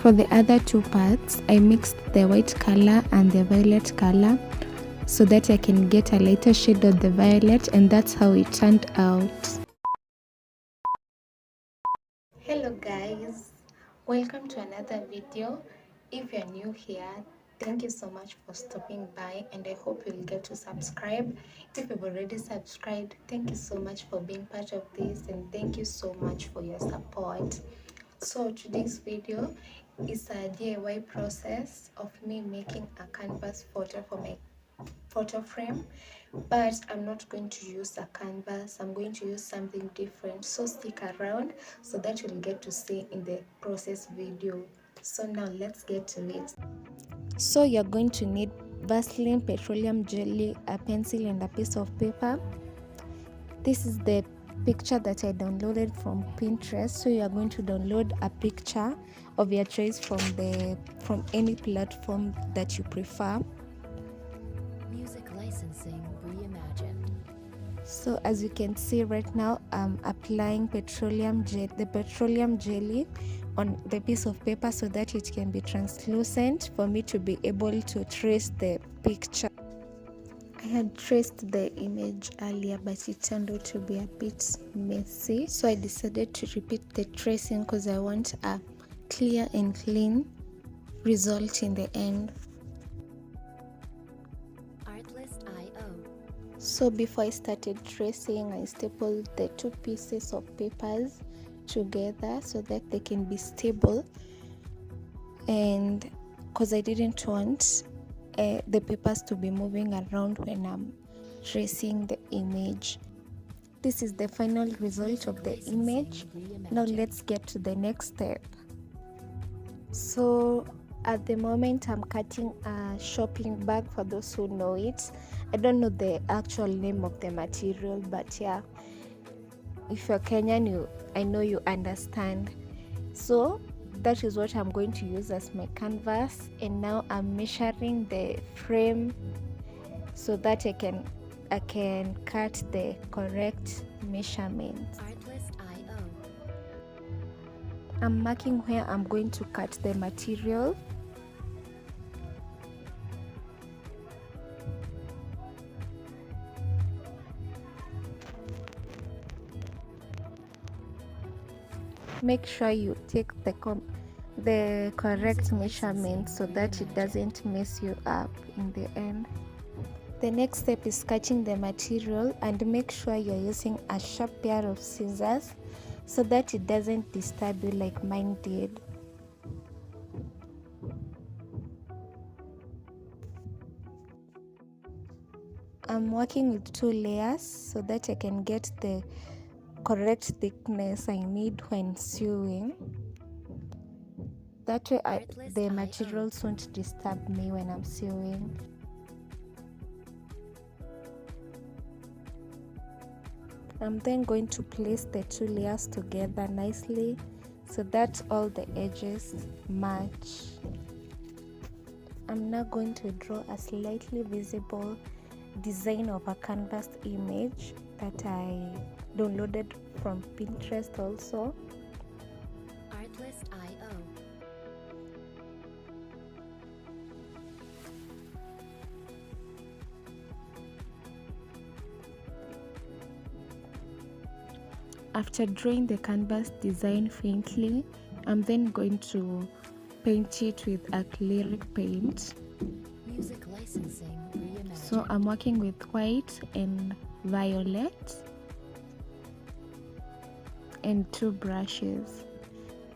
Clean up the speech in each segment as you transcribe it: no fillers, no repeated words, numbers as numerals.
For the other two parts, I mixed the white color and the violet color so that I can get a lighter shade of the violet, and that's how it turned out. Hello guys, welcome to another video. If you're new here, thank you so much for stopping by, and I hope you'll get to subscribe. If you've already subscribed, thank you so much for being part of this, and thank you so much for your support. So today's video is a DIY process of me making a canvas photo for my photo frame, but I'm not going to use a canvas. I'm going to use something different, so stick around so that you'll get to see in the process video. So now let's get to it. So you're going to need Vaseline, petroleum jelly, a pencil, and a piece of paper. This is the picture that I downloaded from Pinterest, so you are going to download a picture of your choice from any platform that you prefer. Music licensing reimagined. So as you can see right now, I'm applying the petroleum jelly on the piece of paper so that it can be translucent for me to be able to trace the picture. I had traced the image earlier, but it turned out to be a bit messy, so I decided to repeat the tracing because I want a clear and clean result in the end. So before I started tracing, I stapled the two pieces of papers together so that they can be stable, and because I didn't want the papers to be moving around when I'm tracing the image. This is the final result of the image. Now let's get to the next step. So at the moment I'm cutting a shopping bag, for those who know it. I don't know the actual name of the material, but yeah, if you're Kenyan, I know you understand. So that is what I'm going to use as my canvas, and now I'm measuring the frame so that I can cut the correct measurements. I'm marking where I'm going to cut the material. Make sure you take the correct measurement so that it doesn't mess you up in the end. The next step is cutting the material, and make sure you're using a sharp pair of scissors so that it doesn't disturb you like mine did. I'm working with 2 layers so that I can get the correct thickness I need when sewing. That way the materials won't disturb me when I'm sewing. I'm then going to place the 2 layers together nicely so that all the edges match. I'm now going to draw a slightly visible design of a canvas image that I downloaded from Pinterest also. After drawing the canvas design faintly, I'm then going to paint it with acrylic paint. Music licensing reimagined. So I'm working with white and violet and 2 brushes.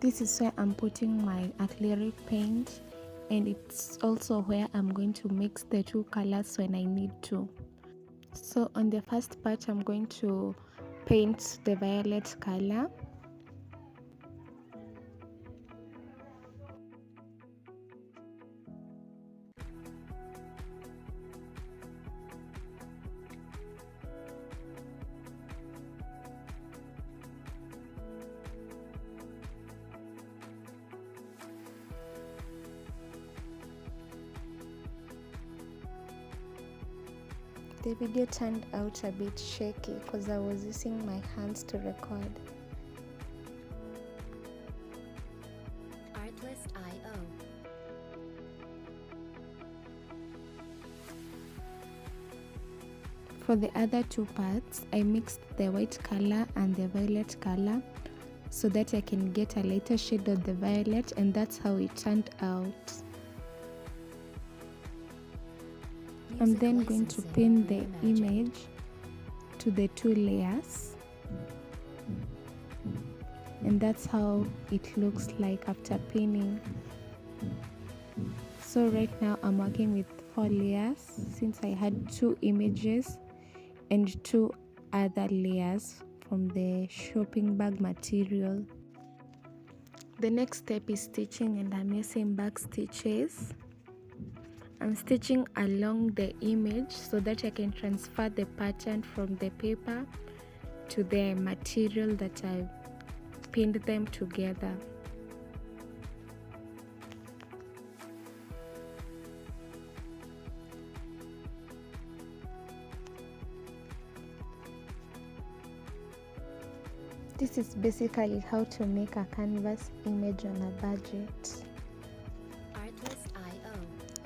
This is where I'm putting my acrylic paint, and it's also where I'm going to mix the 2 colors when I need to. So on the first part, I'm going to paint the violet color. The video turned out a bit shaky because I was using my hands to record. Artlist.io For the other two parts, I mixed the white color and the violet color so that I can get a lighter shade of the violet, and that's how it turned out. I'm then going to pin the image to the two layers, and that's how it looks like after pinning. So right now I'm working with 4 layers since I had 2 images and 2 other layers from the shopping bag material. The next step is stitching, and I'm using back stitches. I'm stitching along the image so that I can transfer the pattern from the paper to the material that I've pinned them together. This is basically how to make a canvas image on a budget.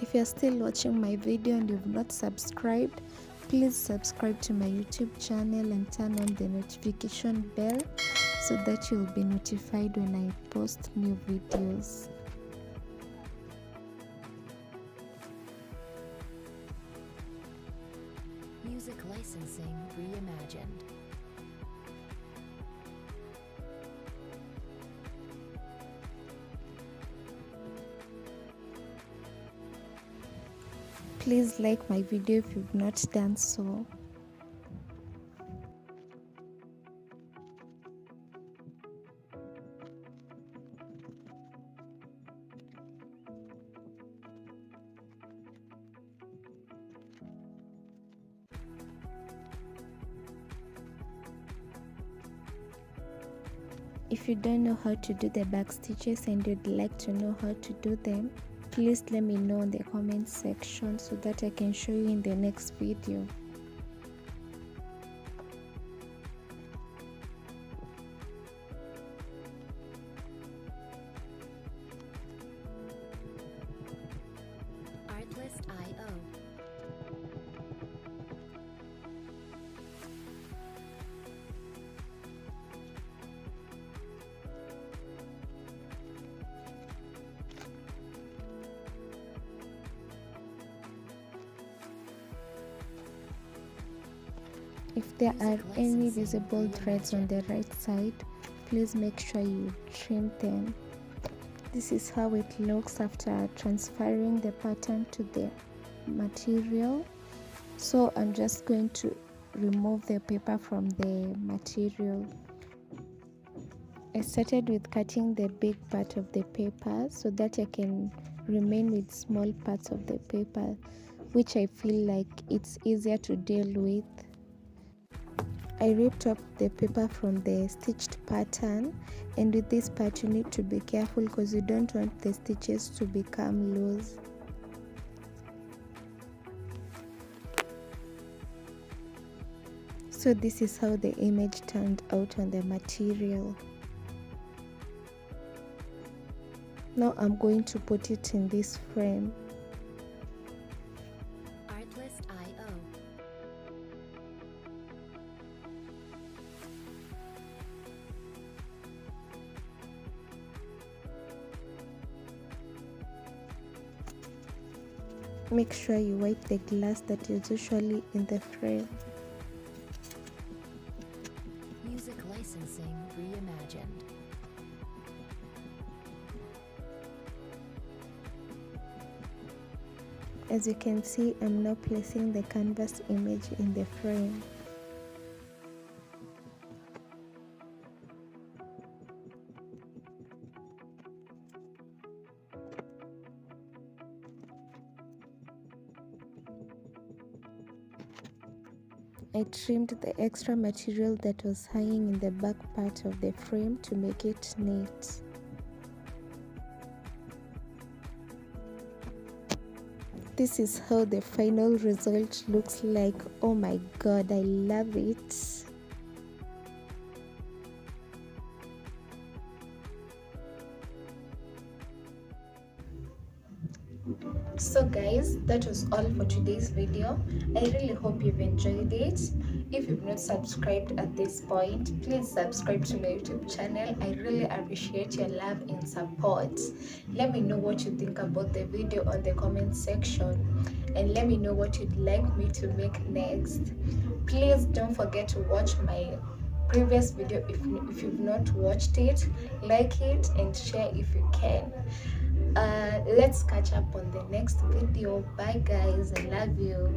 If you're still watching my video and you've not subscribed, please subscribe to my YouTube channel and turn on the notification bell so that you'll be notified when I post new videos. Music licensing reimagined. Please like my video if you've not done so. If you don't know how to do the back stitches and you'd like to know how to do them, please let me know in the comment section so that I can show you in the next video. Artlist.io. If there are any visible threads on the right side, please make sure you trim them. This is how it looks after transferring the pattern to the material. So I'm just going to remove the paper from the material. I started with cutting the big part of the paper so that I can remain with small parts of the paper, which I feel like it's easier to deal with. I ripped up the paper from the stitched pattern, and with this part you need to be careful because you don't want the stitches to become loose. So this is how the image turned out on the material. Now I'm going to put it in this frame. Artlist.io. Make sure you wipe the glass that is usually in the frame. Music licensing reimagined. As you can see, I'm now placing the canvas image in the frame. I trimmed the extra material that was hanging in the back part of the frame to make it neat. This is how the final result looks like. Oh my god, I love it. So guys, that was all for today's video. I really hope you've enjoyed it. If you've not subscribed at this point, please subscribe to my YouTube channel. I really appreciate your love and support. Let me know what you think about the video on the comment section, and let me know what you'd like me to make next. Please don't forget to watch my previous video if you've not watched it. Like it and share if you can. Let's catch up on the next video. Bye guys, I love you.